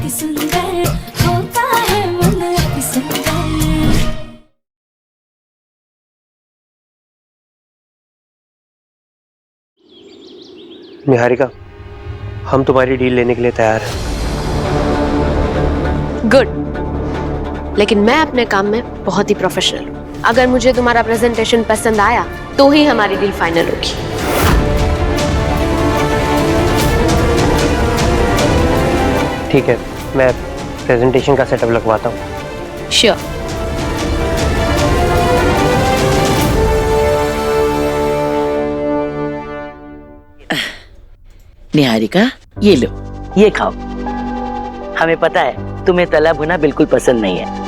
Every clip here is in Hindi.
अति सुंदर होता है मन अति सुंदर। निहारिका, हम तुम्हारी डील लेने के लिए तैयार हैं। गुड, लेकिन मैं अपने काम में बहुत ही प्रोफेशनल हूँ। अगर मुझे तुम्हारा प्रेजेंटेशन पसंद आया तो ही हमारी डील फाइनल होगी। ठीक है, मैं प्रेजेंटेशन का सेटअप लगवाता हूँ। श्योर। निहारिका, ये लो, ये खाओ। हमें पता है तुम्हें तला भुना बिल्कुल पसंद नहीं है।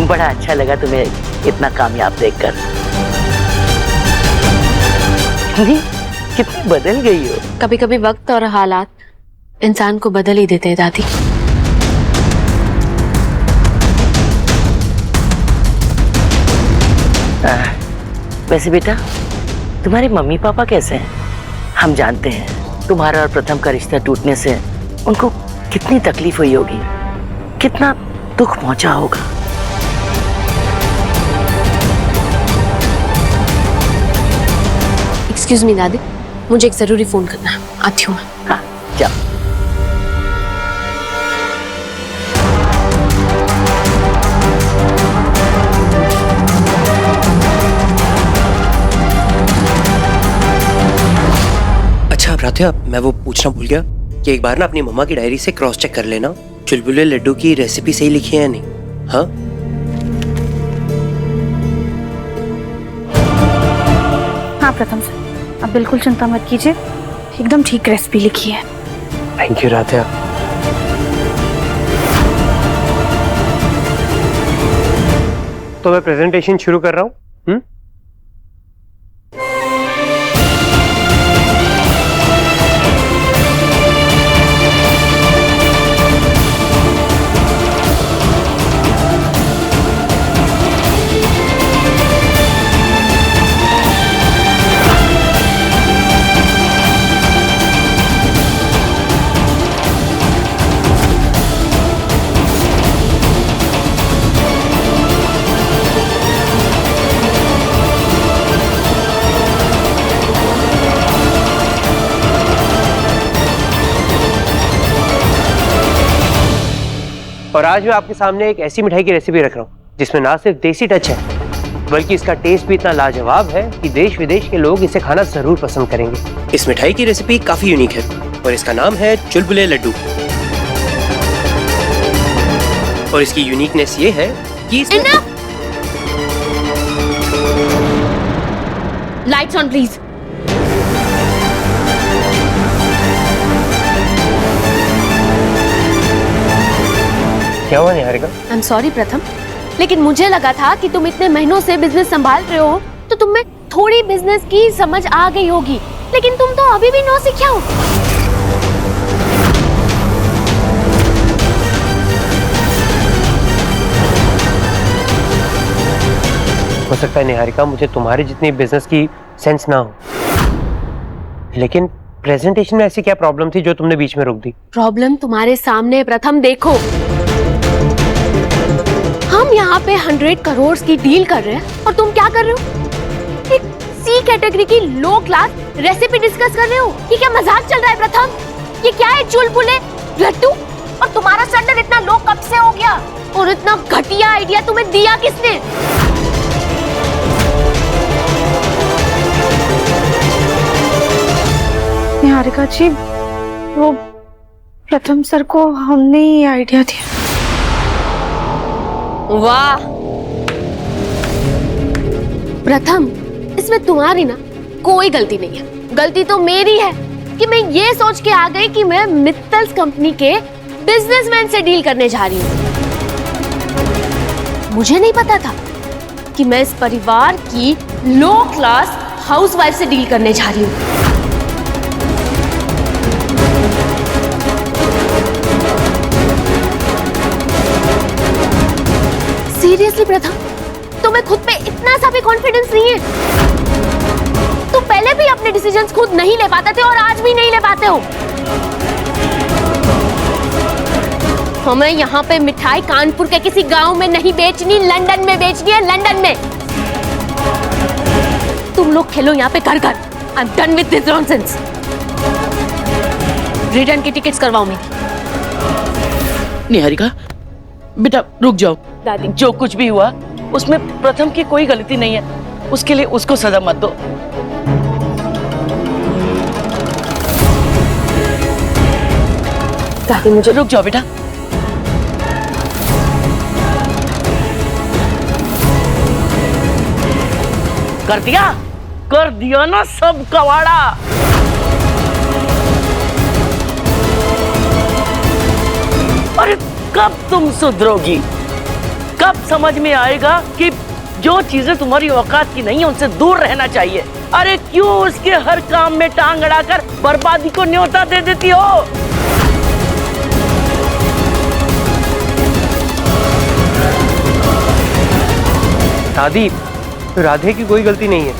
बड़ा अच्छा लगा तुम्हें इतना कामयाब देखकर। कितनी बदल गई हो। कभी कभी वक्त और हालात इंसान को बदल ही देते हैं दादी। वैसे बेटा, तुम्हारे मम्मी पापा कैसे हैं? हम जानते हैं तुम्हारा और प्रथम का रिश्ता टूटने से उनको कितनी तकलीफ हुई होगी, कितना दुख पहुंचा होगा। एक्सक्यूज मी दादी, मुझे एक जरूरी फोन करना है, आती हूँ मैं। हाँ, जाओ। अच्छा राधिया, मैं वो पूछना भूल गया कि एक बार ना अपनी मम्मा की डायरी से क्रॉस चेक कर लेना, चुलबुले लड्डू की रेसिपी सही लिखी है या नहीं। हाँ, हाँ प्रथम सर, आप बिल्कुल चिंता मत कीजिए, एकदम ठीक रेसिपी लिखी है। Thank you Radhiya. तो मैं प्रेजेंटेशन शुरू कर रहा हूँ। और आज मैं आपके सामने एक ऐसी मिठाई की रेसिपी रख रहा हूँ जिसमें ना सिर्फ देसी टच है, बल्कि इसका टेस्ट भी इतना लाजवाब है कि देश विदेश के लोग इसे खाना जरूर पसंद करेंगे। इस मिठाई की रेसिपी काफी यूनिक है और इसका नाम है चुलबुले लड्डू। और इसकी यूनिकनेस ये है कि लाइट्स ऑन प्लीज। क्या हुआ निहारिका? आई एम सॉरी प्रथम, लेकिन मुझे लगा था कि तुम इतने महीनों से बिजनेस संभाल रहे हो तो तुम में थोड़ी बिजनेस की समझ आ गई होगी, लेकिन तुम तो अभी भी नौसिखिया हो। हो सकता है निहारिका मुझे तुम्हारी जितनी बिजनेस की सेंस ना हो, लेकिन प्रेजेंटेशन में ऐसी क्या प्रॉब्लम थी जो तुमने बीच में रोक दी? प्रॉब्लम तुम्हारे सामने प्रथम, देखो हम यहाँ पे 100 करोड़ की डील कर रहे हैं और तुम क्या कर रहे हो? एक सी कैटेगरी की लो क्लास रेसिपी डिस्कस कर रहे हो। ये क्या मजाक चल रहा है प्रथम? ये क्या है चुलबुले लड्डू? और तुम्हारा स्टैंडर्ड इतना लो कब से हो गया? और इतना घटिया आइडिया तुम्हें दिया किसने? निहारिका जी, वो प्रथम सर को हमने ये आइडिया दिया। वाह प्रथम, इसमें तुम्हारी ना कोई गलती नहीं है। गलती तो मेरी है कि मैं ये सोच के आ गई कि मैं मित्तल्स कंपनी के बिजनेसमैन से डील करने जा रही हूँ। मुझे नहीं पता था कि मैं इस परिवार की लो क्लास हाउसवाइफ से डील करने जा रही हूँ। सीरियसली प्रथम, तुम्हें खुद पे इतना सा भी कॉन्फिडेंस नहीं है? तुम पहले भी अपने डिसीजंस खुद नहीं ले पाते थे और आज भी नहीं ले पाते हो। हमें यहाँ पे मिठाई कानपुर के किसी गांव में नहीं बेचनी, लंदन में बेचनी है, लंदन में। तुम लोग खेलो यहाँ पे घर घर। I am done with this nonsense. Return की टिकट्स करवाओ मेरी। निहारिका बेटा रुक जाओ। दादी, जो कुछ भी हुआ उसमें प्रथम की कोई गलती नहीं है, उसके लिए उसको सजा मत दो। दादी मुझे रुक जाओ बेटा। कर दिया ना सब कवाड़ा। अरे कब तुम सुधरोगी? कब समझ में आएगा कि जो चीजें तुम्हारी औकात की नहीं है उनसे दूर रहना चाहिए? अरे क्यों उसके हर काम में टांग अड़ाकर बर्बादी को न्योता दे देती हो? दादी, राधे की कोई गलती नहीं है,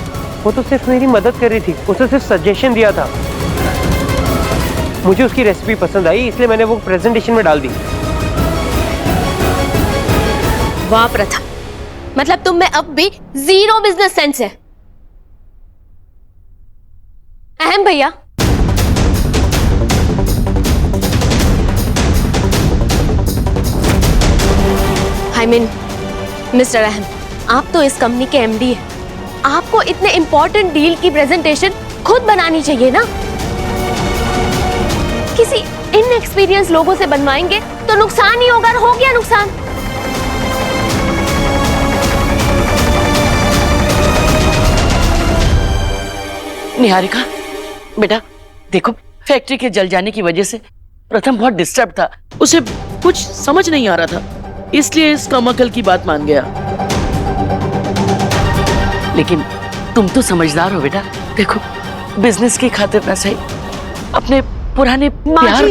वो तो सिर्फ मेरी मदद कर रही थी, उसे सिर्फ सजेशन दिया था। मुझे उसकी रेसिपी पसंद आई इसलिए मैंने वो प्रेजेंटेशन में डाल दी। वाह प्रथम, मतलब तुम में अब भी जीरो बिजनेस सेंस है। अहम भैया, आई मीन मिस्टर अहम, आप तो इस कंपनी के एमडी हैं। आपको इतने इंपॉर्टेंट डील की प्रेजेंटेशन खुद बनानी चाहिए ना। किसी इनएक्सपीरियंस लोगों से बनवाएंगे तो नुकसान ही होगा। हो गया नुकसान। निहारिका बेटा देखो, फैक्ट्री के जल जाने की वजह से प्रथम बहुत डिस्टर्ब था, उसे कुछ समझ नहीं आ रहा था, इसलिए इस कमअकल की बात मान गया। लेकिन तुम तो समझदार हो बेटा। देखो बिजनेस की खातिर ना सही, अपने पुराने प्यार।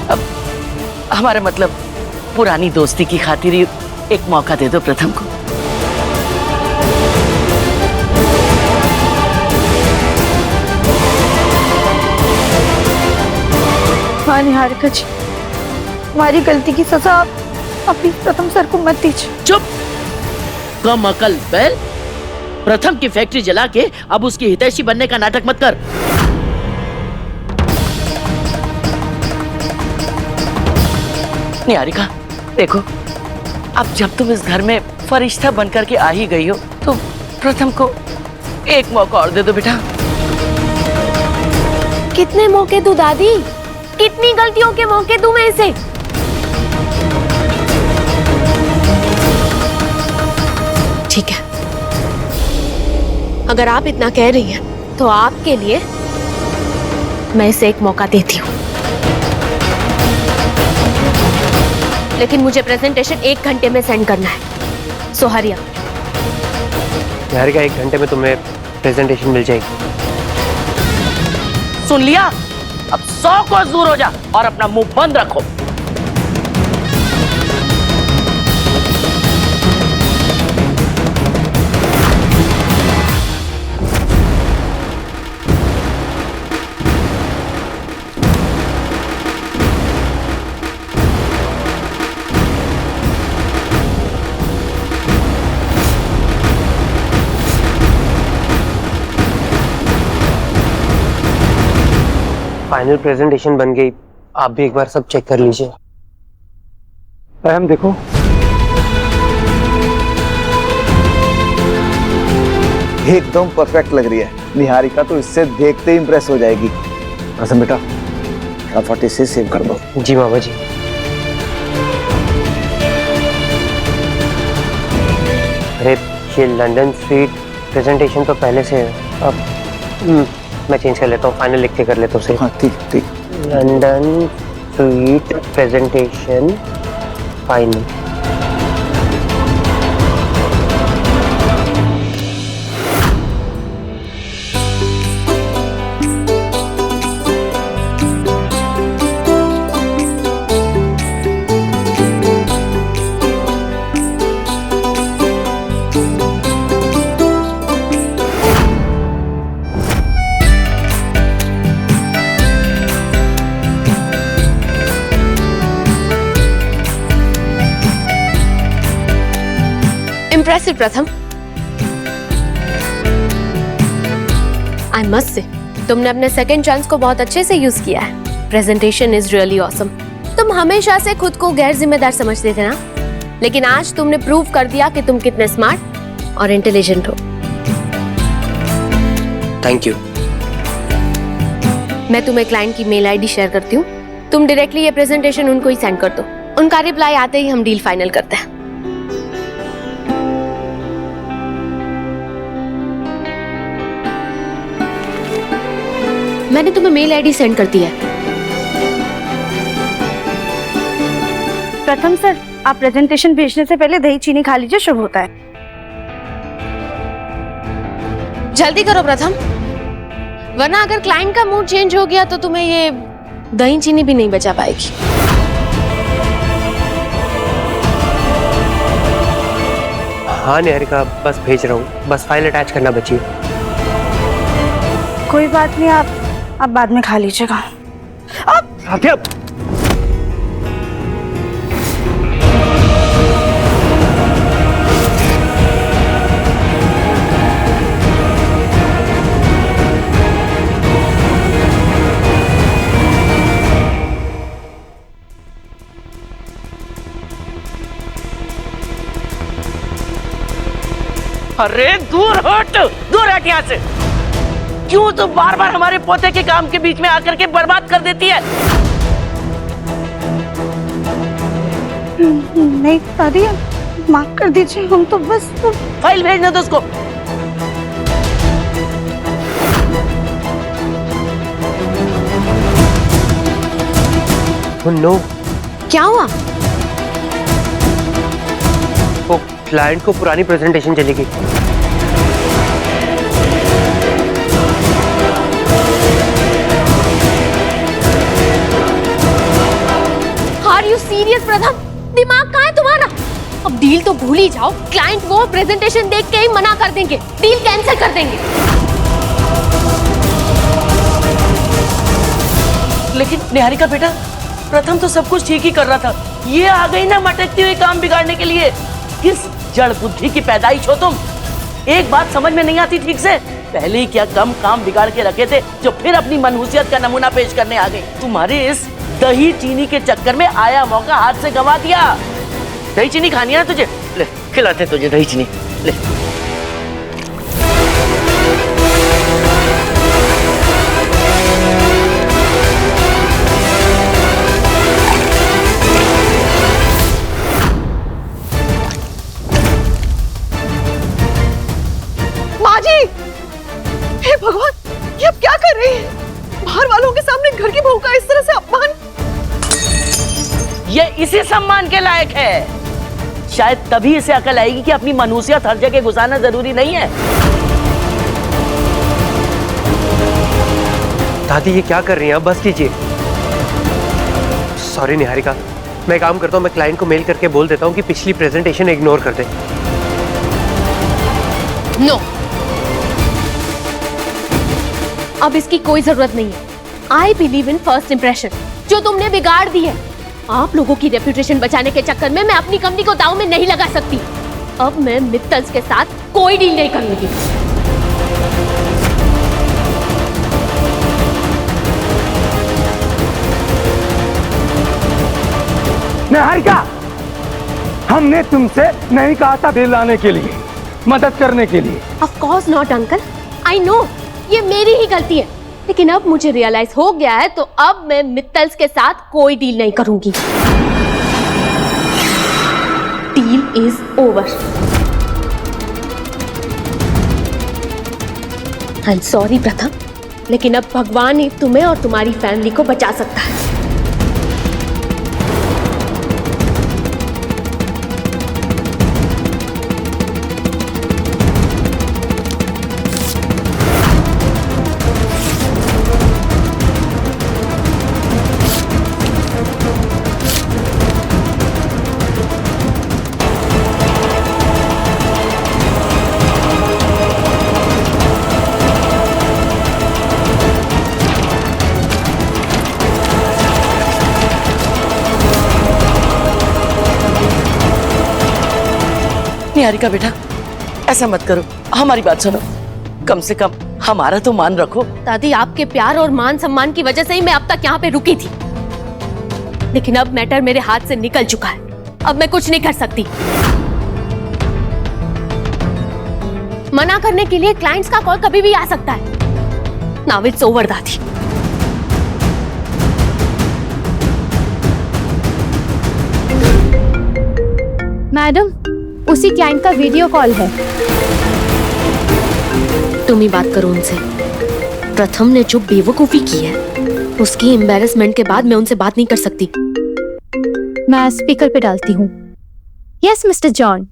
अब हमारा मतलब पुरानी दोस्ती की खातिर ही एक मौका दे दो प्रथम को। हाँ निहारिका जी, हमारी गलती की सजा अभी प्रथम सर को मत दीजिए। चुप, कम अकल बैल। प्रथम की फैक्ट्री जला के अब उसकी हितैषी बनने का नाटक मत कर। निहारिका देखो, अब जब तुम इस घर में फरिश्ता बनकर के आ ही गई हो तो प्रथम को एक मौका और दे दो बेटा। कितने मौके दूं दादी? कितनी गलतियों के मौके दूं मैं इसे? ठीक है, अगर आप इतना कह रही हैं तो आपके लिए मैं इसे एक मौका देती हूँ। लेकिन मुझे प्रेजेंटेशन 1 घंटे में सेंड करना है। सो हरी अप। निहारिका, 1 घंटे में तुम्हें प्रेजेंटेशन मिल जाएगी। सुन लिया? अब 100 को दूर हो जा और अपना मुंह बंद रखो। फाइनल प्रेजेंटेशन बन गई, आप भी एक बार सब चेक कर लीजिए। अहम देखो, एकदम परफेक्ट लग रही है। निहारिका तो इससे देखते ही इंप्रेस हो जाएगी। असम बेटा, फटाफट इसे सेव कर दो। जी मामा जी। अरे ये लंदन स्वीट प्रेजेंटेशन तो पहले से है। अब मैं चेंज कर लेता हूँ, फाइनल लिख के कर लेता हूँ। हाँ ठीक ठीक। London sweet presentation final. Impressive प्रथम। आई मस्ट से तुमने अपने सेकंड चांस को बहुत अच्छे से यूज किया है। Presentation is really awesome. तुम हमेशा से खुद को गैर जिम्मेदार समझते थे ना, लेकिन आज तुमने प्रूव कर दिया कि तुम कितने स्मार्ट और इंटेलिजेंट हो। Thank you. मैं तुम्हें क्लाइंट की मेल आईडी शेयर करती हूँ, तुम डायरेक्टली ये प्रेजेंटेशन उनको ही सेंड कर दो। उनका रिप्लाई आते ही हम डील फाइनल करते हैं। मैंने तुम्हें मेल आईडी सेंड कर दी है। प्रथम सर, आप प्रेजेंटेशन भेजने से पहले दही चीनी खा लीजिए, शुभ होता है। जल्दी करो प्रथम, वरना अगर क्लाइंट का मूड चेंज हो गया तो तुम्हें ये दही चीनी भी नहीं बचा पाएगी। हाँ निहारिका, बस भेज रहा हूँ, बस फाइल अटैच करना बची है। कोई बात नहीं, आप बाद में खा लीजिएगा। आज्ञा। अरे दूर हट यहाँ से। क्यों तो बार बार हमारे पोते के काम के बीच में आकर के बर्बाद कर देती है? नहीं दादी, माफ कर दीजिए, हम तो बस फाइल भेजने दो उसको। नो, क्या हुआ? वो क्लाइंट को पुरानी प्रेजेंटेशन चलेगी। आर यू सीरियस प्रथम? दिमाग कहाँ है तुम्हारा? अब डील तो भूल ही जाओ, क्लाइंट वो प्रेजेंटेशन देख के ही मना कर देंगे, डील कैंसिल कर देंगे। लेकिन निहारिका बेटा, प्रथम तो सब कुछ ठीक ही कर रहा था, ये आ गई ना मटकती हुई काम बिगाड़ने के लिए। किस जड़ बुद्धि की पैदाइश हो तुम? एक बात समझ में नहीं आती ठीक से, पहले ही क्या कम काम बिगाड़ के रखे थे जो फिर अपनी मनहूसियत का नमूना पेश करने आ गई। तुम्हारे इस दही चीनी के चक्कर में आया मौका हाथ से गवा दिया। दही चीनी खानी है ना तुझे? ले खिलाते तुझे दही चीनी, ले। हे भगवान, ये अब क्या कर रही है? बाहर वालों के सामने घर की बहू का इस तरह से अपमान। ये इसी सम्मान के लायक है। शायद तभी इसे अकल आएगी कि अपनी मनुष्यत हर जगह गुजारना जरूरी नहीं है। दादी ये क्या कर रही हैं? आप बस कीजिए। सॉरी निहारिका, मैं काम करता हूँ, मैं क्लाइंट को मेल करके बोल देता हूँ कि पिछली प्रेजेंटेशन इग्नोर कर दे। नो, अब इसकी कोई जरूरत नहीं है। I believe in first impression, जो तुमने बिगाड़ दी है। आप लोगों की रेपुटेशन बचाने के चक्कर में मैं अपनी कंपनी को दांव में नहीं लगा सकती। अब मैं मित्तल्स के साथ कोई डील नहीं करूंगी। निहारिका, हमने तुमसे नहीं कहा था बिल लाने के लिए, मदद करने के लिए। Of course not uncle, I know ये मेरी ही गलती है, लेकिन अब मुझे रियलाइज हो गया है, तो अब मैं मित्तल्स के साथ कोई डील नहीं करूंगी। Deal is over. I am sorry प्रथम, लेकिन अब भगवान ही तुम्हें और तुम्हारी फैमिली को बचा सकता है। निहारिका बेटा, ऐसा मत करो, हमारी बात सुनो। कम से कम हमारा तो मान रखो। दादी, आपके प्यार और मान सम्मान की वजह से ही मैं अब तक यहाँ पे रुकी थी, लेकिन अब मैटर मेरे हाथ से निकल चुका है। अब मैं कुछ नहीं कर सकती। मना करने के लिए क्लाइंट्स का कॉल कभी भी आ सकता है। नाउ इट्स ओवर दादी। मैडम, उसी क्लाइंट का वीडियो कॉल है। तुम ही बात करो उनसे। प्रथम ने जो बेवकूफी की है, उसकी एम्बैरेसमेंट के बाद मैं उनसे बात नहीं कर सकती। मैं स्पीकर पे डालती हूँ। Yes mister John.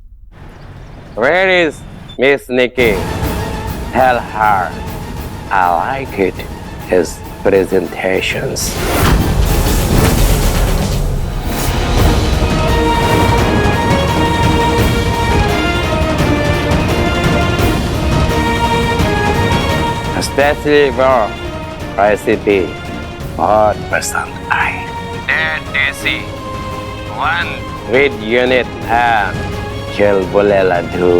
Where is Miss Nikki? Tell her I like it, his presentations. Especially for recipe बहुत पसंद आई। That Desi, one with unit and Chel bolela do.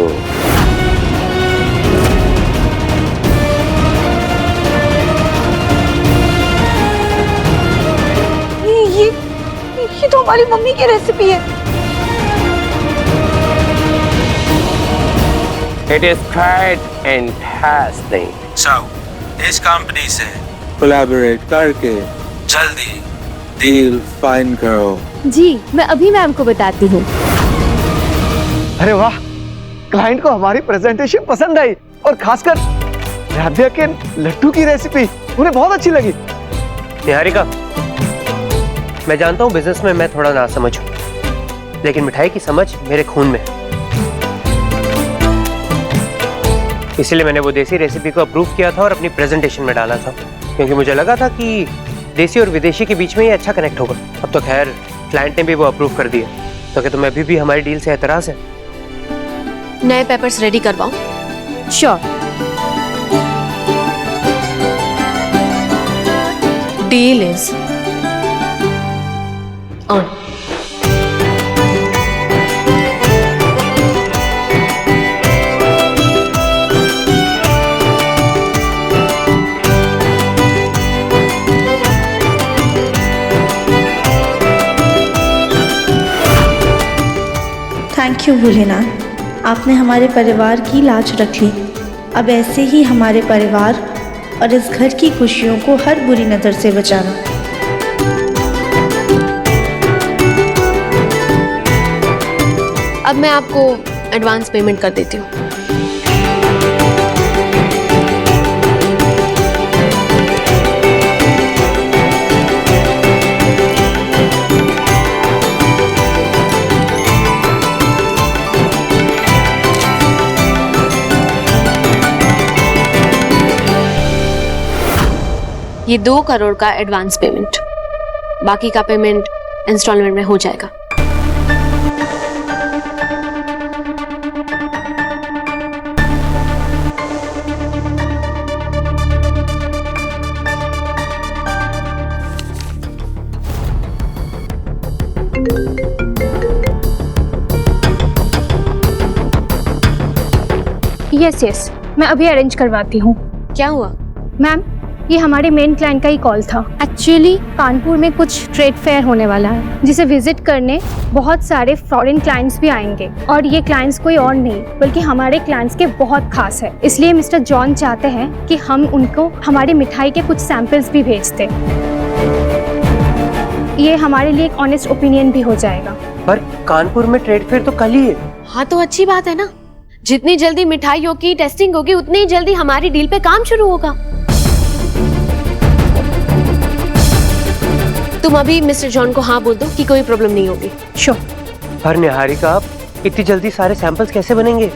ये तो हमारी मम्मी की रेसिपी है। It is quite interesting. So, इस कंपनी से कोलैबोरेट करके जल्दी डील फाइन करो। जी, मैं अभी मैम को बताती हूँ। अरे वाह, क्लाइंट को हमारी प्रेजेंटेशन पसंद आई और खासकर राध्या के लड्डू की रेसिपी उन्हें बहुत अच्छी लगी। निहारिका, मैं जानता हूँ बिजनेस में मैं थोड़ा नासमझ हूँ, लेकिन मिठाई की समझ मेरे खून में है। इसीलिए मैंने वो देसी रेसिपी को अप्रूव किया था और अपनी प्रेजेंटेशन में डाला था, क्योंकि मुझे लगा था कि देसी और विदेशी के बीच में ये अच्छा कनेक्ट होगा। अब तो खैर क्लाइंट ने भी वो अप्रूव कर दिया। तो क्या तुम्हें अभी भी हमारी डील से एतराज है? नए पेपर्स रेडी करवाओ। Sure. Deal is on. Thank you Bholenath, आपने हमारे परिवार की लाज रख ली। अब ऐसे ही हमारे परिवार और इस घर की खुशियों को हर बुरी नज़र से बचाना। अब मैं आपको एडवांस पेमेंट कर देती हूँ। ये 2 करोड़ का एडवांस पेमेंट, बाकी का पेमेंट इंस्टॉलमेंट में हो जाएगा। यस, मैं अभी अरेंज करवाती हूँ। क्या हुआ? मैम, ये हमारे मेन क्लाइंट का ही कॉल था। एक्चुअली कानपुर में कुछ ट्रेड फेयर होने वाला है, जिसे विजिट करने बहुत सारे फॉरेन क्लाइंट्स भी आएंगे। और ये क्लाइंट्स कोई और नहीं बल्कि हमारे क्लाइंट्स के बहुत खास है। इसलिए मिस्टर जॉन चाहते हैं कि हम उनको हमारी मिठाई के कुछ सैंपल्स भी भेज दें। ये हमारे लिए एक ऑनेस्ट ओपिनियन भी हो जाएगा। पर कानपुर में ट्रेड फेयर तो कल ही है। हाँ तो अच्छी बात है ना। जितनी जल्दी मिठाइयों की टेस्टिंग होगी उतनी ही जल्दी हमारी डील पे काम शुरू होगा। तुम अभी मिस्टर जॉन को हाँ बोल दो कि कोई प्रॉब्लम नहीं होगी। श्योर। पर निहारिका, आप इतनी जल्दी सारे सैंपल्स कैसे बनेंगे?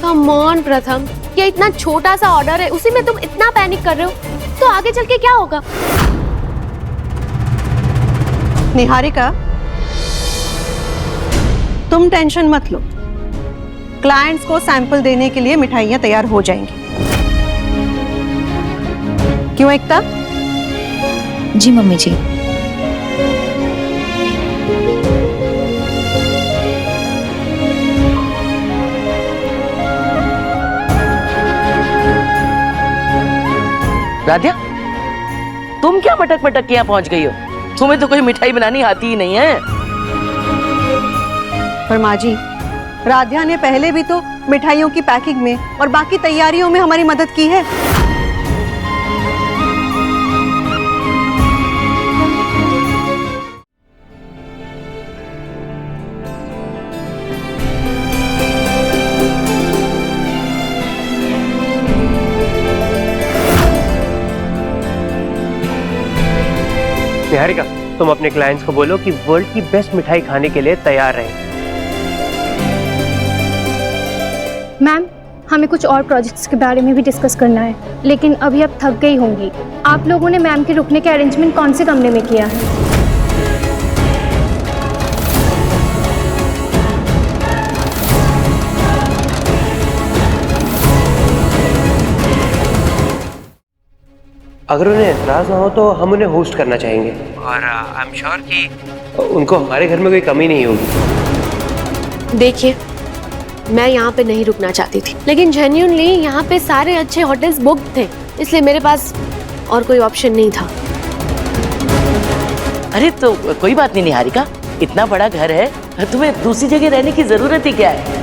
कम ऑन प्रथम, ये इतना छोटा सा ऑर्डर है, उसी में तुम इतना पैनिक कर रहे हो, तो आगे चल के क्या होगा? निहारिका, तुम टेंशन मत लो। क्लाइंट्स को सैंपल देने के लिए मिठाइयाँ तैयार हो जाएंगी। क्यों एकता? जी मम्मी जी। राधिया, तुम क्या मटक मटक के यहाँ पहुंच गई हो? तुम्हें तो कोई मिठाई बनानी आती ही नहीं है। पर माँ जी, राधिया ने पहले भी तो मिठाइयों की पैकिंग में और बाकी तैयारियों में हमारी मदद की है। निहारिका, तुम अपने क्लाइंट्स को बोलो कि वर्ल्ड की बेस्ट मिठाई खाने के लिए तैयार रहें। मैम, हमें कुछ और प्रोजेक्ट्स के बारे में भी डिस्कस करना है, लेकिन अभी अब थक गई होंगी। आप लोगों ने मैम के रुकने के अरेंजमेंट कौन से कमरे में किया है? अगर उन्हें एतराज ना हो तो हम उन्हें होस्ट करना चाहेंगे, और आई एम श्योर कि उनको हमारे घर में कोई कमी नहीं होगी। देखिए, मैं यहाँ पे नहीं रुकना चाहती थी, लेकिन जेन्युइनली यहाँ पे सारे अच्छे होटल्स बुक्ड थे, इसलिए मेरे पास और कोई ऑप्शन नहीं था। अरे तो कोई बात नहीं निहारिका, इतना बड़ा घर है, तुम्हें दूसरी जगह रहने की जरूरत ही क्या है?